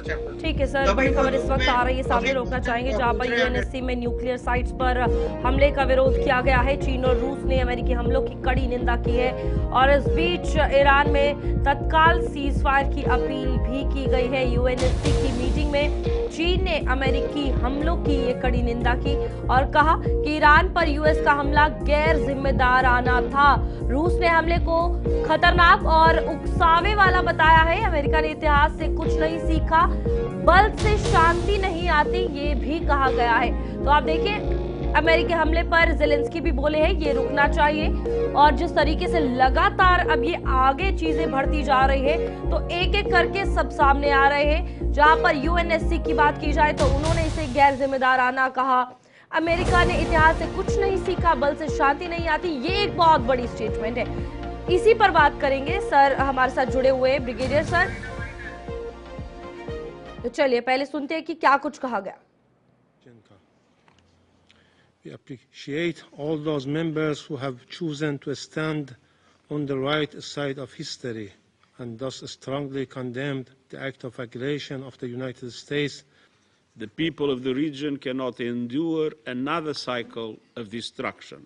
ठीक है सर, बड़ी खबर इस वक्त आ रही है सामने, रोकना चाहेंगे जहां पर यूएनएससी में न्यूक्लियर साइट्स पर हमले का विरोध किया गया है। चीन और रूस ने अमेरिकी हमलों की कड़ी निंदा की है और इस बीच ईरान में तत्काल सीज फायर की अपील भी की गई है। यूएनएससी की मीटिंग में चीन ने अमेरिकी हमलों की ये कड़ी निंदा की और कहा कि ईरान पर यूएस का हमला गैर जिम्मेदार आना था। रूस ने हमले को खतरनाक और उकसावे वाला बताया है। अमेरिका ने इतिहास से कुछ नहीं सीखा, बल से शांति नहीं आती, ये भी कहा गया है। तो आप देखिए, अमेरिकी हमले पर ज़ेलेंस्की भी बोले हैं ये रुकना चाहिए और जिस तरीके से लगातार अब ये आगे चीजें बढ़ती जा रही है तो एक एक करके सब सामने आ रहे हैं। जहां पर यूएनएससी की बात की जाए तो उन्होंने इसे गैर जिम्मेदाराना कहा। अमेरिका ने इतिहास से कुछ नहीं सीखा, बल से शांति नहीं आती, ये एक बहुत बड़ी स्टेटमेंट है। इसी पर बात करेंगे, सर हमारे साथ जुड़े हुए ब्रिगेडियर सर। तो चलिए पहले सुनते हैं कि क्या कुछ कहा गया। We appreciate all those members who have chosen to stand on the right side of history and thus strongly condemned the act of aggression of the United States. The people of the region cannot endure another cycle of destruction.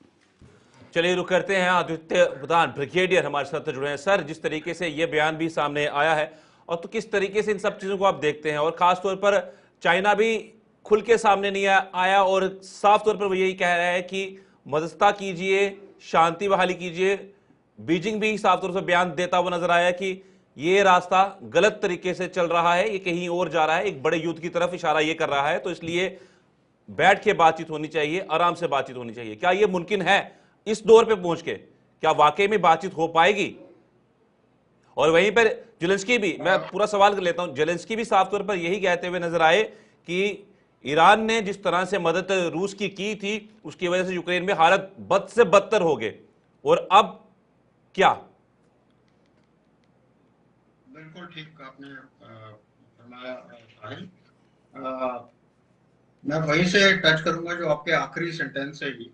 चलिए रुक करते हैं, आदित्य प्रधान brigadier हमारे साथ जुड़े हैं। Sir, जिस तरीके से ये बयान भी सामने आया है और तो किस तरीके से इन सब चीजों को आप देखते हैं, और खास तौर पर चाइना भी खुल के सामने नहीं आया और साफ तौर पर वो यही कह रहा है कि मध्यस्थता कीजिए, शांति बहाली कीजिए। बीजिंग भी साफ तौर से बयान देता हुआ नजर आया कि ये रास्ता गलत तरीके से चल रहा है, ये कहीं और जा रहा है, एक बड़े युद्ध की तरफ इशारा ये कर रहा है। तो इसलिए बैठ के बातचीत होनी चाहिए, आराम से बातचीत होनी चाहिए। क्या ये मुमकिन है इस दौर पे पहुंच के? क्या वाकई में बातचीत हो पाएगी? और वहीं पर ज़ेलेंस्की भी, मैं पूरा सवाल कर लेता हूं, ज़ेलेंस्की भी साफ तौर पर यही कहते हुए नजर आए कि ईरान ने जिस तरह से मदद रूस की थी उसकी वजह से यूक्रेन में हालत बद से बदतर हो गए, और अब क्या? बिल्कुल ठीक आपने फरमाया साहिल। मैं वहीं से टच करूंगा जो आपके आखिरी सेंटेंस है। ही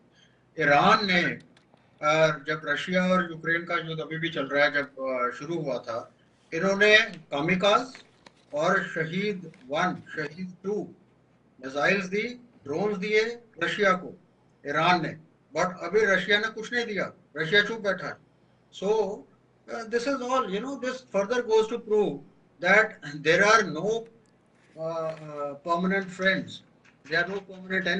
ईरान ने जब रशिया और यूक्रेन का युद्ध अभी भी चल रहा है, जब शुरू हुआ था, इन्होंने कामिकाज और शहीद 1, शहीद 2 मिसाइल्स दी, ड्रोन्स दिए रशिया को, ईरान ने। बट अभी रशिया ने कुछ नहीं दिया, रशिया चुप बैठा है। So this is all, this further goes to prove that there are no permanent friends, there are no permanent enemies.